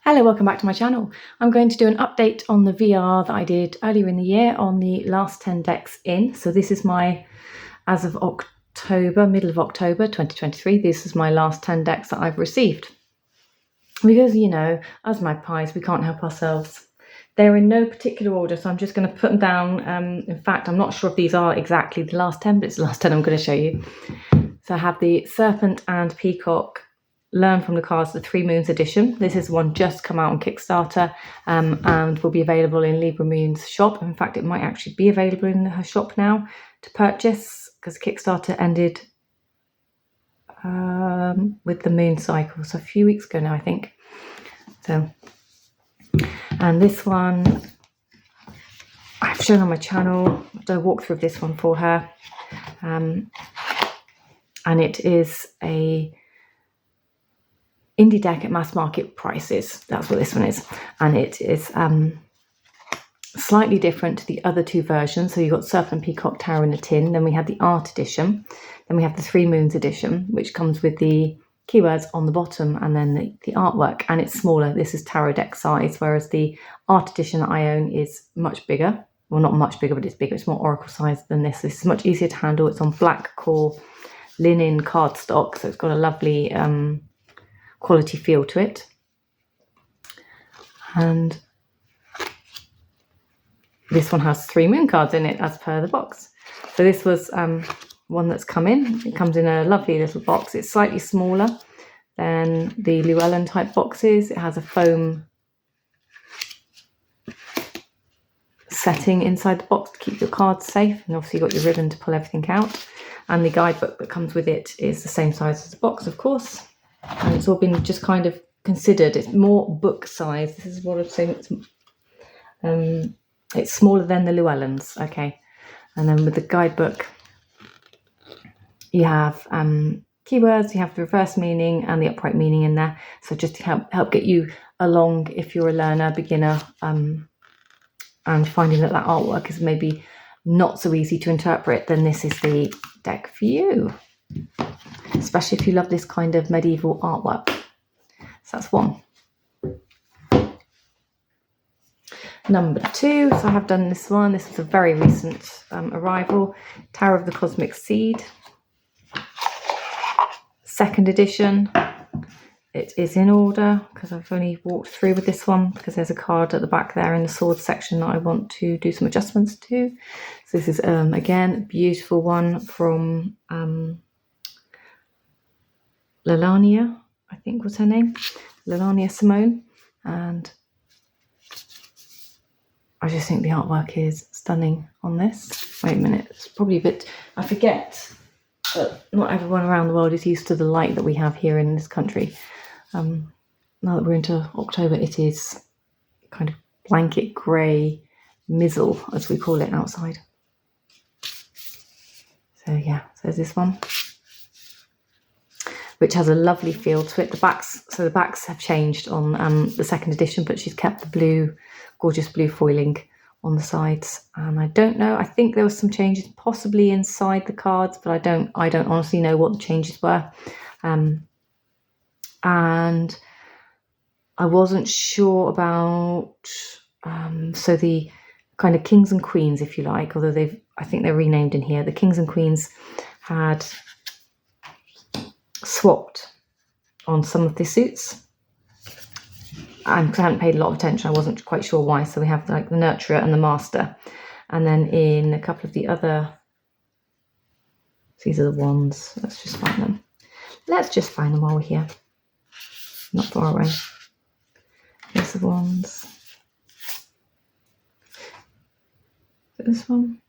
Hello, welcome back to my channel. I'm going to do an update on the VR that I did earlier in the year on the last 10 decks in. So this is my, as of October, middle of October 2023, this is my last 10 decks that I've received. Because, you know, as magpies, we can't help ourselves. They're in no particular order, so I'm just going to put them down. In fact, I'm not sure if these are exactly the last 10, but it's the last 10 I'm going to show you. So I have the Serpent and Peacock Learn from the Cards, the 3 Moons edition. This is one just come out on Kickstarter and will be available in Libra Moon's shop. In fact, it might actually be available in her shop now to purchase because Kickstarter ended with the moon cycle, so a few weeks ago now, I think. So, and this one I've shown on my channel. I've done a walkthrough of this one for her, and it is a indie deck at mass market prices. That's what this one is, and it is slightly different to the other 2 versions. So you've got Serpent, Peacock, Tarot in a tin. Then we had the art edition. Then we have the 3 Moons edition, which comes with the keywords on the bottom and then the artwork, and it's smaller. This is tarot deck size, whereas the art edition that I own is much bigger. Well, not much bigger, but it's bigger. It's more oracle size than this. This is much easier to handle. It's on black core linen cardstock, so it's got a lovely quality feel to it. And this one has 3 moon cards in it as per the box. So this was one that's come in. It comes in a lovely little box. It's slightly smaller than the Llewellyn type boxes. It has a foam setting inside the box to keep your cards safe, and obviously you've got your ribbon to pull everything out, and the guidebook that comes with it is the same size as the box, of course, and it's all been just kind of considered. It's more book size. This is what I'm saying. It's smaller than the Llewellyns. Okay, and then with the guidebook you have keywords, you have the reverse meaning and the upright meaning in there, so just to help get you along if you're a learner, beginner, and finding that artwork is maybe not so easy to interpret, then this is the deck for you, especially if you love this kind of medieval artwork. So that's one. Number 2, so I have done this one. This is a very recent arrival, Tower of the Cosmic Seed, 2nd edition. It is in order because I've only walked through with this one because there's a card at the back there in the sword section that I want to do some adjustments to. So this is again a beautiful one from Lalania, I think was her name, Lalania Simone, and I just think the artwork is stunning on this. Wait a minute, it's probably a bit, I forget that not everyone around the world is used to the light that we have here in this country. Now that we're into October, it is kind of blanket grey mizzle, as we call it outside. So yeah, so there's this one, which has a lovely feel to it. The backs have changed on the 2nd edition, but she's kept the blue, gorgeous blue foiling on the sides. And I don't know, I think there was some changes possibly inside the cards, but I don't honestly know what the changes were. And I wasn't sure about so the kind of kings and queens, if you like, although I think they're renamed in here. The kings and queens had swapped on some of the suits, and because I hadn't paid a lot of attention, I wasn't quite sure why. So we have like the nurturer and the master, and then in a couple of the other, these are the wands. Let's just find them while we're here, not far away. Here's the wands. Is it this one?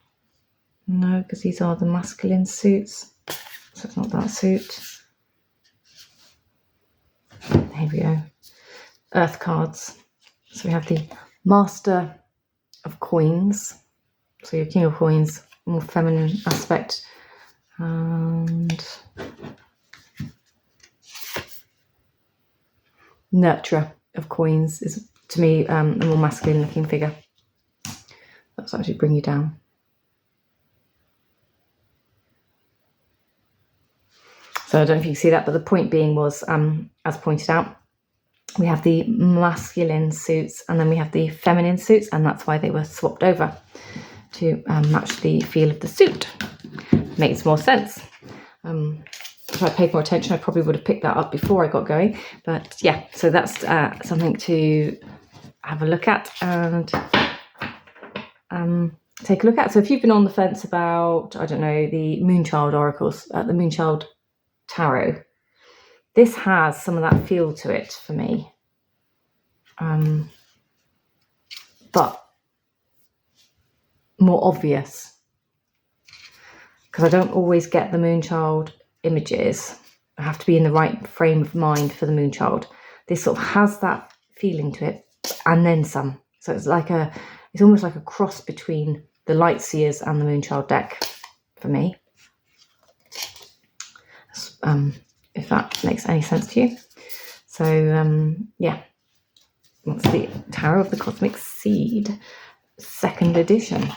No, because these are the masculine suits, so it's not that suit. Here we go. Earth cards. So we have the Master of Coins, so your King of Coins, more feminine aspect, and Nurturer of Coins is, to me, a more masculine looking figure. Let's actually bring you down. So I don't know if you can see that, but the point being was, as pointed out, we have the masculine suits and then we have the feminine suits, and that's why they were swapped over to match the feel of the suit. Makes more sense. If I paid more attention, I probably would have picked that up before I got going. But yeah, so that's something to have a look at and take a look at. So if you've been on the fence about, I don't know, the Moonchild oracles, the Moonchild Tarot, this has some of that feel to it for me. But more obvious, because I don't always get the Moonchild images. I have to be in the right frame of mind for the Moonchild. This sort of has that feeling to it, and then some. So it's almost like a cross between the Light Seers and the Moonchild deck for me. If that makes any sense to you. So yeah, that's the Tarot of the Cosmic Seed, 2nd edition.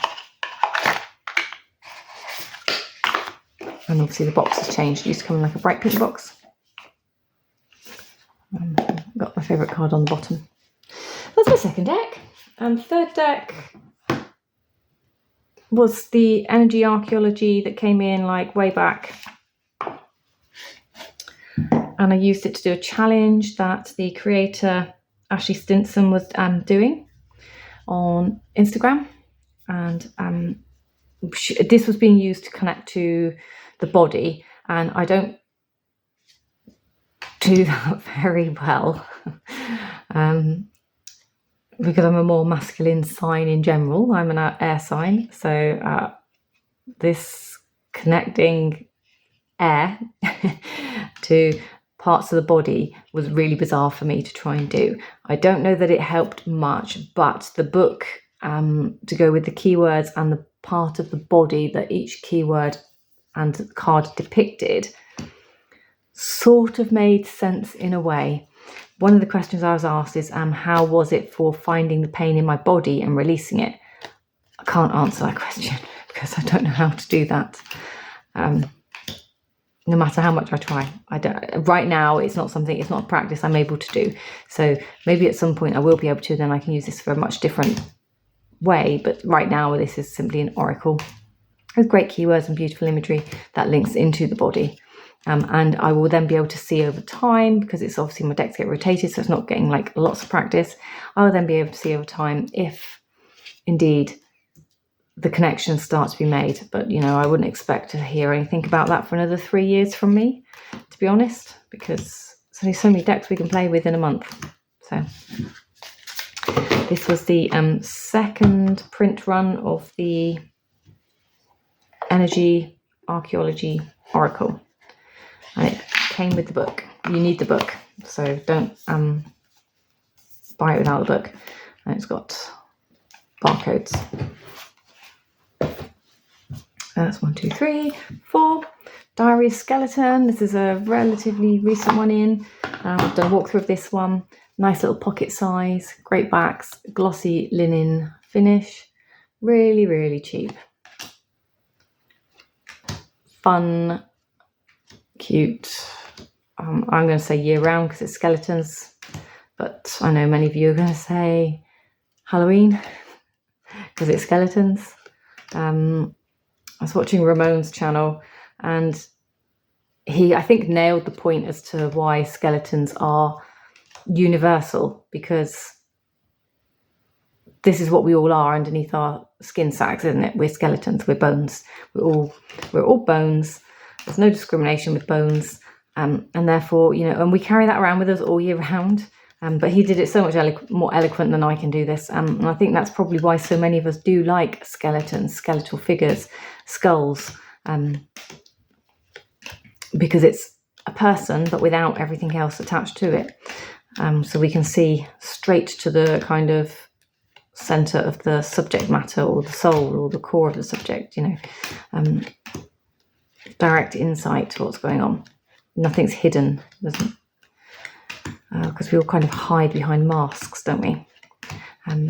And obviously the box has changed. It used to come in like a bright pink box. Got my favourite card on the bottom. That's my 2nd deck. And 3rd deck was the Energy Archaeology that came in like way back. And I used it to do a challenge that the creator Ashley Stinson was doing on Instagram. And this was being used to connect to the body, and I don't do that very well because I'm a more masculine sign in general. I'm an air sign, so this connecting air to parts of the body was really bizarre for me to try and do. I don't know that it helped much, but the book to go with the keywords and the part of the body that each keyword and card depicted sort of made sense in a way. One of the questions I was asked is how was it for finding the pain in my body and releasing it? I can't answer that question because I don't know how to do that. No matter how much I try, I don't. Right now, it's not a practice I'm able to do. So maybe at some point I will be able to. Then I can use this for a much different way. But right now, this is simply an oracle with great keywords and beautiful imagery that links into the body. And I will then be able to see over time, because it's obviously my decks get rotated, so it's not getting like lots of practice. I will then be able to see over time if indeed the connections start to be made. But, you know, I wouldn't expect to hear anything about that for another 3 years from me, to be honest, because there's only so many decks we can play with in a month. So this was the second print run of the Energy Archaeology Oracle. And it came with the book. You need the book, so don't buy it without the book. And it's got barcodes. That's 1, 2, 3, 4. Diary of Skeleton. This is a relatively recent one in. I've done a walkthrough of this one. Nice little pocket size, great backs, glossy linen finish. Really, really cheap. Fun, cute. I'm going to say year round because it's skeletons, but I know many of you are going to say Halloween because it's skeletons. I was watching Ramon's channel and he, I think, nailed the point as to why skeletons are universal, because this is what we all are underneath our skin sacks, isn't it? We're skeletons, we're bones. We're all bones. There's no discrimination with bones. And therefore, you know, and we carry that around with us all year round. But he did it so much more eloquent than I can do this. And I think that's probably why so many of us do like skeletons, skeletal figures, skulls, because it's a person, but without everything else attached to it. So we can see straight to the kind of center of the subject matter, or the soul, or the core of the subject, you know, direct insight to what's going on. Nothing's hidden, because we all kind of hide behind masks, don't we?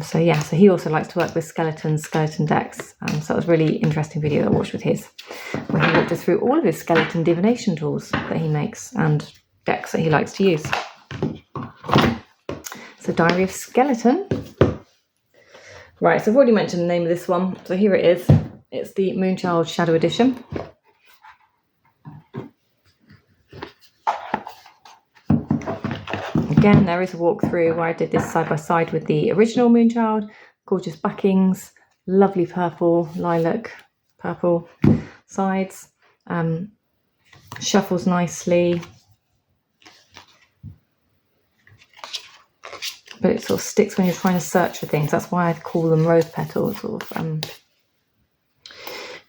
So yeah, so he also likes to work with skeleton decks. So it was a really interesting video I watched with his, where he walked us through all of his skeleton divination tools that he makes and decks that he likes to use. So Diary of Skeleton. Right, so I've already mentioned the name of this one. So here it is. It's the Moonchild Shadow edition. Again, there is a walkthrough where I did this side by side with the original Moonchild. Gorgeous backings, lovely purple, lilac, purple sides. Shuffles nicely. But it sort of sticks when you're trying to search for things. That's why I call them rose petals.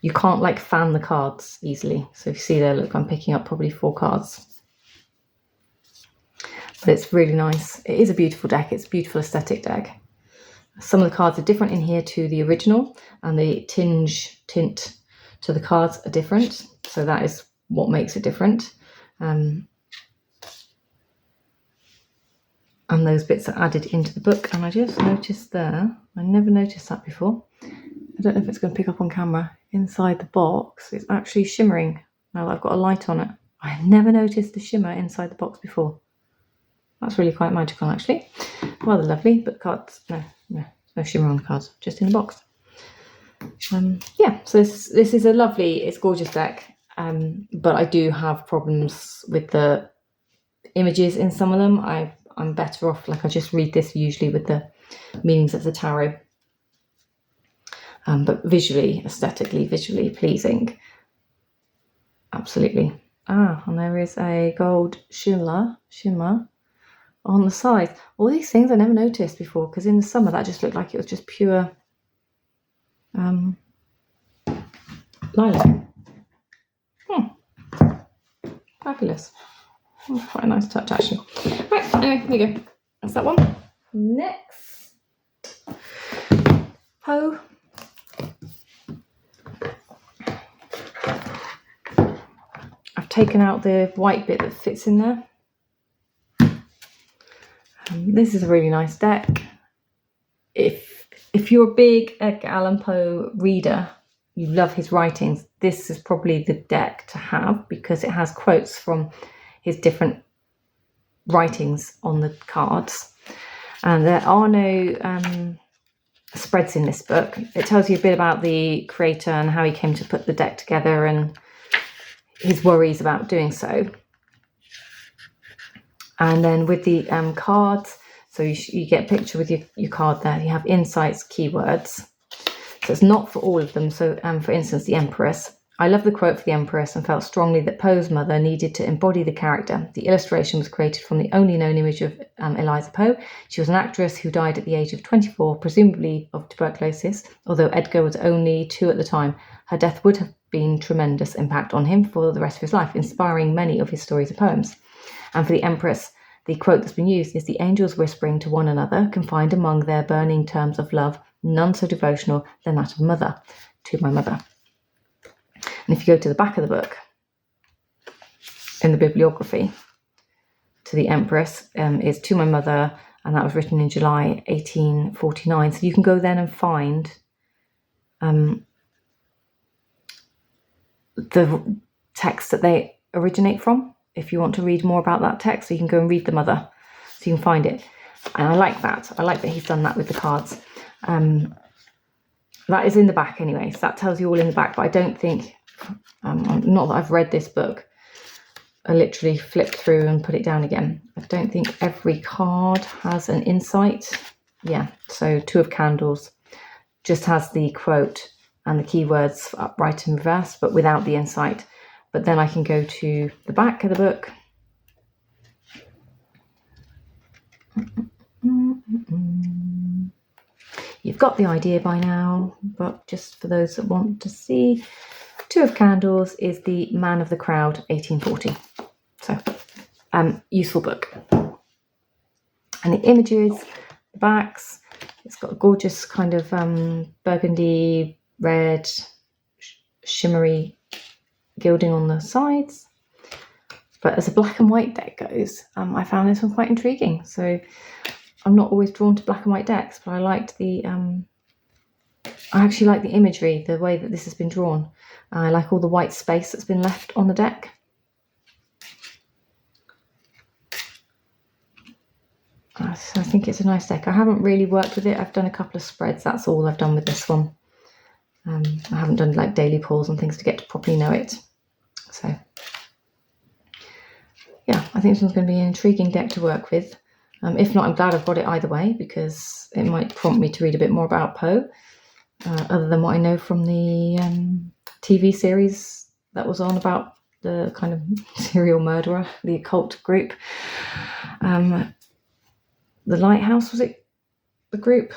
You can't like fan the cards easily. So if you see there, look, I'm picking up probably 4 cards. But it's really nice. It is a beautiful deck. It's a beautiful aesthetic deck. Some of the cards are different in here to the original, and the tint to the cards are different. So that is what makes it different. And those bits are added into the book. And I just noticed there, I never noticed that before. I don't know if it's going to pick up on camera. Inside the box, it's actually shimmering now that I've got a light on it. I've never noticed the shimmer inside the box before. That's really quite magical, actually. Rather lovely, but cards, no shimmer on the cards, just in the box. Yeah, so this is a lovely, it's gorgeous deck, but I do have problems with the images in some of them. I'm better off, like I just read this usually with the meanings of the tarot. But visually, aesthetically, visually pleasing. Absolutely. And there is a gold shimmer on the side. All these things I never noticed before, because in the summer that just looked like it was just pure lilac. Fabulous. Quite a nice touch, actually. Right, anyway, there you go. That's that one. Next, Poe. I've taken out the white bit that fits in there. This is a really nice deck. If you're a big Edgar Allan Poe reader, you love his writings, this is probably the deck to have, because it has quotes from his different writings on the cards. And there are no spreads in this book. It tells you a bit about the creator and how he came to put the deck together and his worries about doing so. And then with the cards, so you get a picture with your card there. You have insights, keywords. So it's not for all of them. So for instance, the Empress. I love the quote for the Empress and felt strongly that Poe's mother needed to embody the character. The illustration was created from the only known image of Eliza Poe. She was an actress who died at the age of 24, presumably of tuberculosis, although Edgar was only 2 at the time. Her death would have been tremendous impact on him for the rest of his life, inspiring many of his stories and poems. And for the Empress, the quote that's been used is the angels whispering to one another, confined among their burning terms of love, none so devotional than that of mother, to my mother. And if you go to the back of the book, in the bibliography, to the Empress is to my mother, and that was written in July 1849. So you can go then and find the text that they originate from, if you want to read more about that text. So you can go and read the mother, so you can find it. And I like that. I like that he's done that with the cards. That is in the back anyway, so that tells you all in the back, but I don't think, not that I've read this book, I literally flipped through and put it down again. I don't think every card has an insight. Yeah, so 2 of Candles just has the quote and the keywords upright and reverse, but without the insight. But then I can go to the back of the book. You've got the idea by now, but just for those that want to see, 2 of Candles is the Man of the Crowd, 1840. So, useful book. And the images, the backs, it's got a gorgeous kind of burgundy, red, shimmery gilding on the sides. But as a black and white deck goes, I found this one quite intriguing. So I'm not always drawn to black and white decks, but I liked the, I actually like the imagery, the way that this has been drawn. I like all the white space that's been left on the deck. I think it's a nice deck. I haven't really worked with it. I've done a couple of spreads. That's all I've done with this one. I haven't done like daily pulls and things to get to properly know it. So yeah, I think this one's going to be an intriguing deck to work with. If not, I'm glad I've got it either way, because it might prompt me to read a bit more about Poe, other than what I know from the TV series that was on about the kind of serial murderer, the occult group. The Lighthouse, was it the group?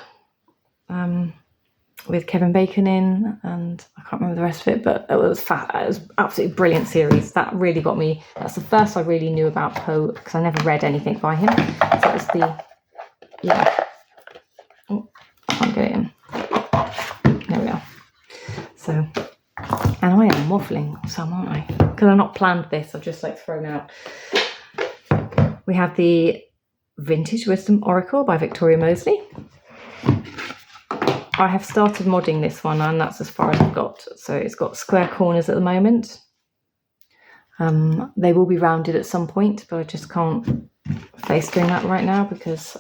With Kevin Bacon in, and I can't remember the rest of it, but it was absolutely brilliant series. That really got me. That's the first I really knew about Poe, because I never read anything by him. So it was oh, I can't get it in. There we are. So, and I am waffling some, aren't I? Because I've not planned this, I've just like thrown out. We have the Vintage Wisdom Oracle by Victoria Mosley. I have started modding this one, and that's as far as I've got. So it's got square corners at the moment. They will be rounded at some point, but I just can't face doing that right now, because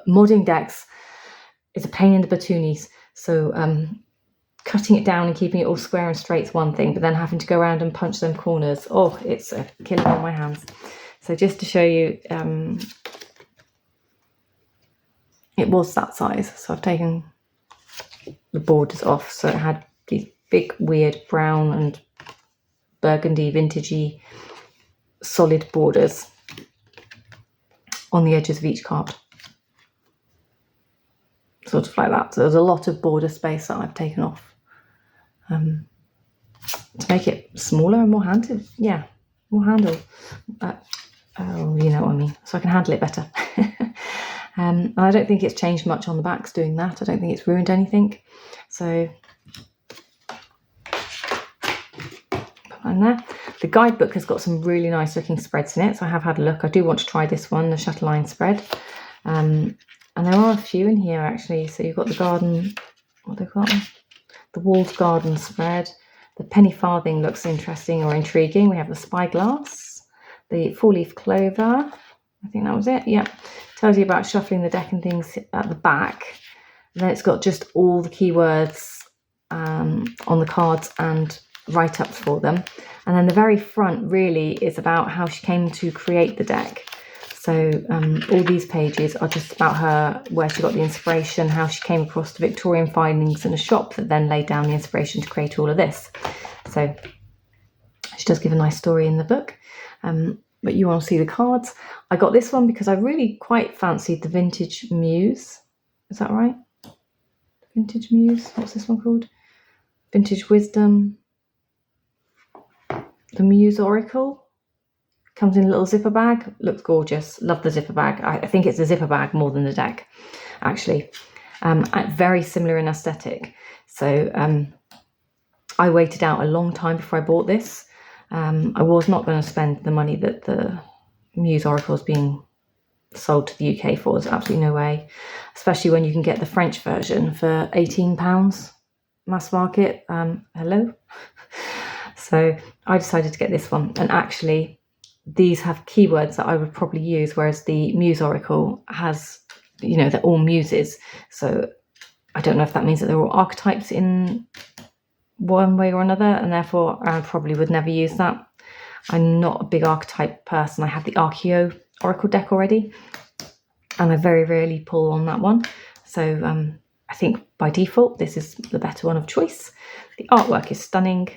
modding decks is a pain in the batoonies. So cutting it down and keeping it all square and straight is one thing, but then having to go around and punch them corners, oh, it's a killer on my hands. So just to show you, it was that size. So I've taken the borders off. So it had these big, weird brown and burgundy, vintagey, solid borders on the edges of each card. Sort of like that. So there's a lot of border space that I've taken off to make it smaller and more handled. Yeah, more handled. Oh, you know what I mean. So I can handle it better. And I don't think it's changed much on the backs doing that. I don't think it's ruined anything. So put in there. The guidebook has got some really nice looking spreads in it. So I have had a look. I do want to try this one, the Chatelaine spread. And there are a few in here actually. So you've got the garden, what they call them? The walled garden spread. The penny farthing looks interesting or intriguing. We have the spyglass, the four-leaf clover. I think that was it. Yeah. Tells you about shuffling the deck and things at the back. And then it's got just all the keywords on the cards and write-ups for them. And then the very front really is about how she came to create the deck. So all these pages are just about her, where she got the inspiration, how she came across the Victorian findings in a shop that then laid down the inspiration to create all of this. So she does give a nice story in the book. But you want to see the cards. I got this one because I really quite fancied the Vintage Muse. Is that right? Vintage Muse. What's this one called? Vintage Wisdom. The Muse Oracle. Comes in a little zipper bag. Looks gorgeous. Love the zipper bag. I think it's a zipper bag more than the deck, actually. Very similar in aesthetic. So I waited out a long time before I bought this. I was not going to spend the money that the Muse Oracle is being sold to the UK for. There's absolutely no way, especially when you can get the French version for £18 mass market. Hello. So I decided to get this one, and actually these have keywords that I would probably use, whereas the Muse Oracle has, you know, they're all muses. So I don't know if that means that they're all archetypes in one way or another, and therefore I probably would never use that. I'm not a big archetype person. I have the Oracle deck already, and I very rarely pull on that one. So I think by default this is the better one of choice. The artwork is stunning.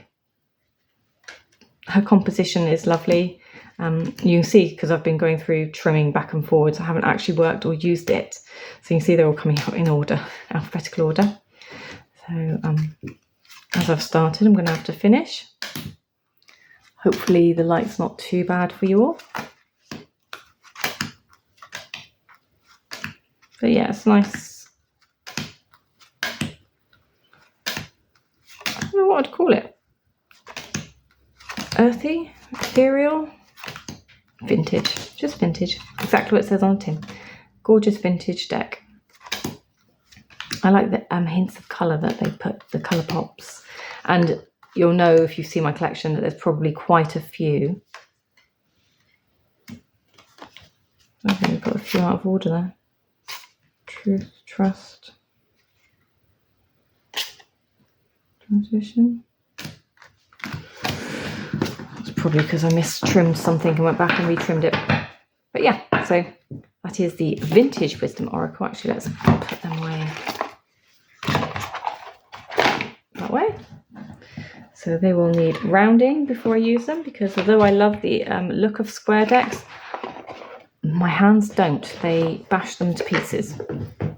Her composition is lovely. You can see, because I've been going through trimming back and forwards, I haven't actually worked or used it. So you can see they're all coming out in order, alphabetical order. So as I've started, I'm going to have to finish. Hopefully the light's not too bad for you all. But yeah, it's nice. I don't know what I'd call it. Earthy, ethereal, vintage, just vintage. Exactly what it says on the tin. Gorgeous vintage deck. I like the hints of colour that they put, the colour pops. And you'll know if you see my collection that there's probably quite a few. I think we've got a few out of order there. Truth, trust, transition. It's probably because I mistrimmed something and went back and retrimmed it. But yeah, so that is the Vintage Wisdom Oracle. Actually, let's put them away that way. So they will need rounding before I use them, because although I love the look of square decks, my hands don't. They bash them to pieces.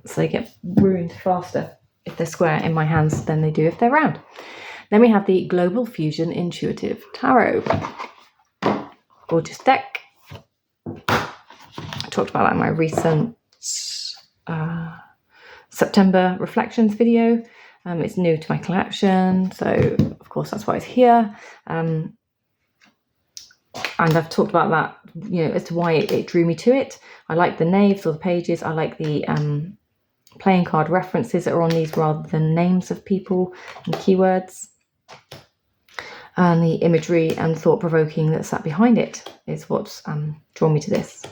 So they get ruined faster if they're square in my hands than they do if they're round. Then we have the Global Fusion Intuitive Tarot. Gorgeous deck. I talked about that in my recent September reflections video. It's new to my collection, so of course that's why it's here. And I've talked about that, as to why it drew me to it. I like the naves or the pages. I like the playing card references that are on these rather than names of people and keywords. And the imagery and thought-provoking that sat behind it is what's drawn me to this.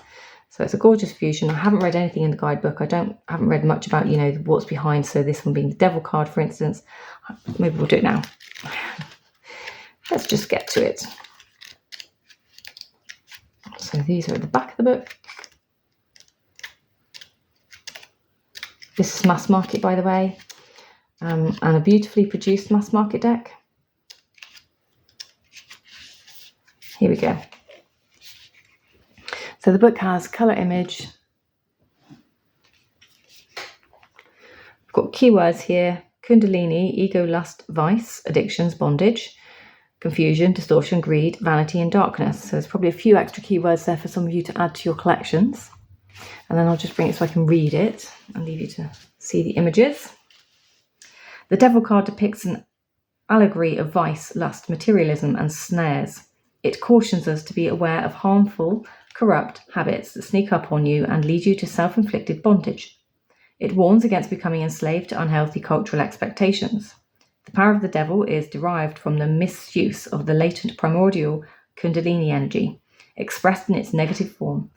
So it's a gorgeous fusion. I haven't read anything in the guidebook. I haven't read much about, what's behind. So this one being the Devil card, for instance. Maybe we'll do it now. Let's just get to it. So these are at the back of the book. This is mass market, by the way, and a beautifully produced mass market deck. Here we go. So the book has colour image. I've got keywords here: Kundalini, ego, lust, vice, addictions, bondage, confusion, distortion, greed, vanity, and darkness. So there's probably a few extra keywords there for some of you to add to your collections. And then I'll just bring it so I can read it and leave you to see the images. The Devil card depicts an allegory of vice, lust, materialism, and snares. It cautions us to be aware of harmful, corrupt habits that sneak up on you and lead you to self-inflicted bondage. It warns against becoming enslaved to unhealthy cultural expectations. The power of the devil is derived from the misuse of the latent primordial Kundalini energy, expressed in its negative form.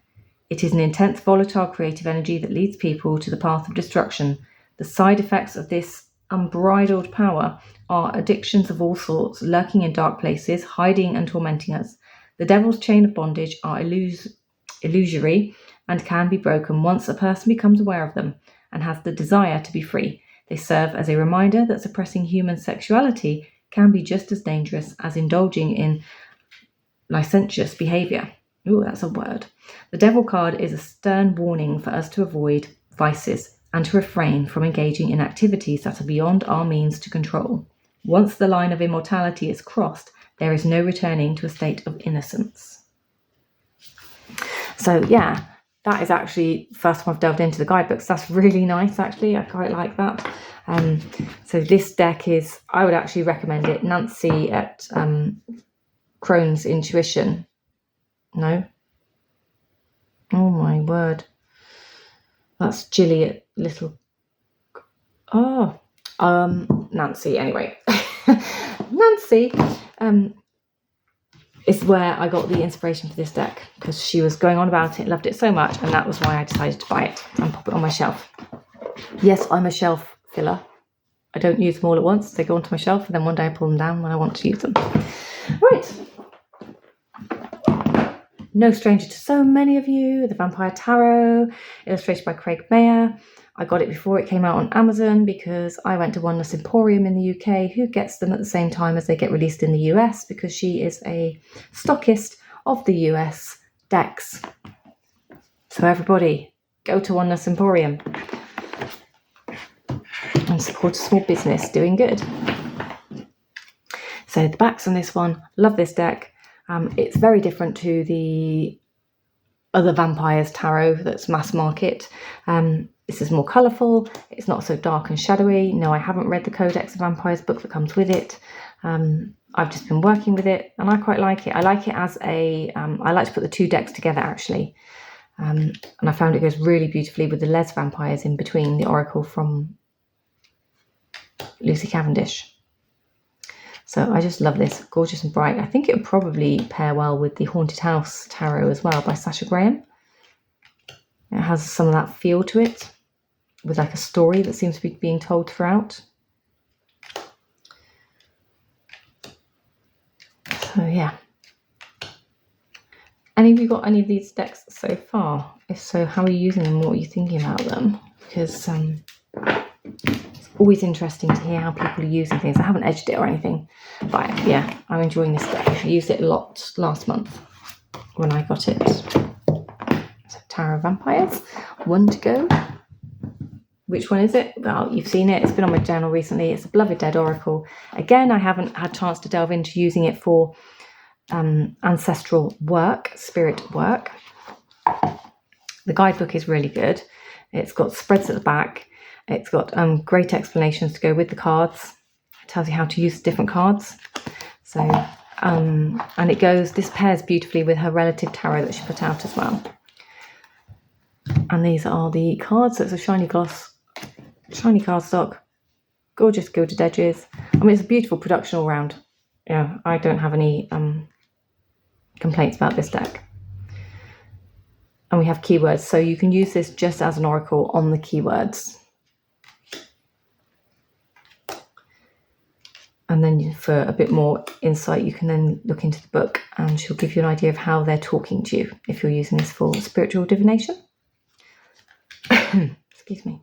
It is an intense, volatile, creative energy that leads people to the path of destruction. The side effects of this unbridled power are addictions of all sorts, lurking in dark places, hiding and tormenting us. The devil's chain of bondage are illusory and can be broken once a person becomes aware of them and has the desire to be free. They serve as a reminder that suppressing human sexuality can be just as dangerous as indulging in licentious behaviour. Ooh, that's a word. The Devil card is a stern warning for us to avoid vices and to refrain from engaging in activities that are beyond our means to control. Once the line of immortality is crossed, there is no returning to a state of innocence. So yeah, that is actually the first time I've delved into the guidebooks. That's really nice, actually. I quite like that. So this deck is, I would actually recommend it. Nancy at Crohn's Intuition. No? Oh my word. That's Jilly at Little... Nancy, anyway. Nancy is where I got the inspiration for this deck, because she was going on about it, loved it so much, and that was why I decided to buy it and pop it on my shelf. Yes, I'm a shelf filler. I don't use them all at once. They go onto my shelf, and then one day I pull them down when I want to use them. Right. No stranger to so many of you, the Vampire Tarot, illustrated by Craig Mayer. I got it before it came out on Amazon because I went to Oneness Emporium in the UK, who gets them at the same time as they get released in the US, because she is a stockist of the US decks. So everybody, go to Oneness Emporium and support a small business doing good. So the backs on this one, love this deck. It's very different to the other Vampires Tarot that's mass market. This is more colourful. It's not so dark and shadowy. No, I haven't read the Codex of Vampires book that comes with it. I've just been working with it and I quite like it. I like it as a, I like to put the two decks together actually. And I found it goes really beautifully with the Les Vampires in between, the Oracle from Lucy Cavendish. So I just love this, gorgeous and bright. I think it would probably pair well with the Haunted House Tarot as well by Sacha Graham. It has some of that feel to it, with like a story that seems to be being told throughout. So yeah. Any of you got any of these decks so far? If so, how are you using them? What are you thinking about them? Because it's always interesting to hear how people are using things. I haven't edged it or anything, but yeah, I'm enjoying this deck. I used it a lot last month when I got it. So Tarot of Vampires, 1 to go. Which one is it? Well, you've seen it. It's been on my channel recently. It's a Beloved Dead Oracle. Again, I haven't had a chance to delve into using it for ancestral work, spirit work. The guidebook is really good. It's got spreads at the back. It's got great explanations to go with the cards. It tells you how to use different cards. So, and this pairs beautifully with her relative tarot that she put out as well. And these are the cards. So it's a shiny gloss, shiny cardstock, gorgeous gilded edges. I mean, it's a beautiful production all round. Yeah, I don't have any complaints about this deck. And we have keywords, so you can use this just as an oracle on the keywords. And then for a bit more insight, you can then look into the book and she'll give you an idea of how they're talking to you if you're using this for spiritual divination. Excuse me.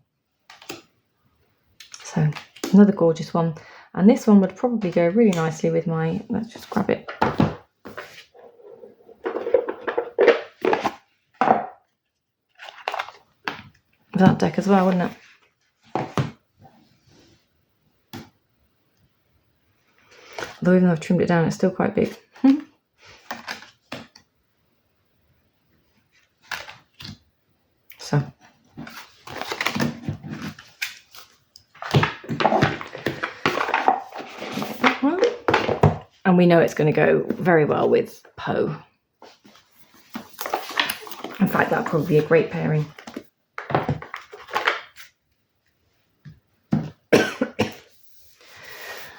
So another gorgeous one. And this one would probably go really nicely with my, let's just grab it. That deck as well, wouldn't it? Although even though I've trimmed it down, it's still quite big. So. And we know it's going to go very well with Poe. In fact, that'd probably be a great pairing.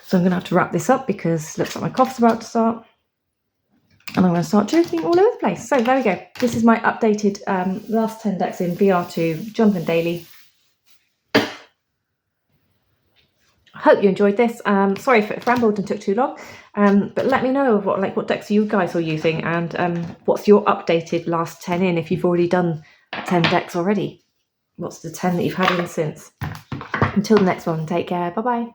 So I'm going to have to wrap this up because it looks like my cough's about to start. And I'm going to start choking all over the place. So there we go. This is my updated last 10 decks in VR2 Jonathan Daly. I hope you enjoyed this. Sorry if it rambled and took too long. But let me know what decks you guys are using and what's your updated last 10 in if you've already done 10 decks already. What's the 10 that you've had in since? Until the next one, take care. Bye-bye.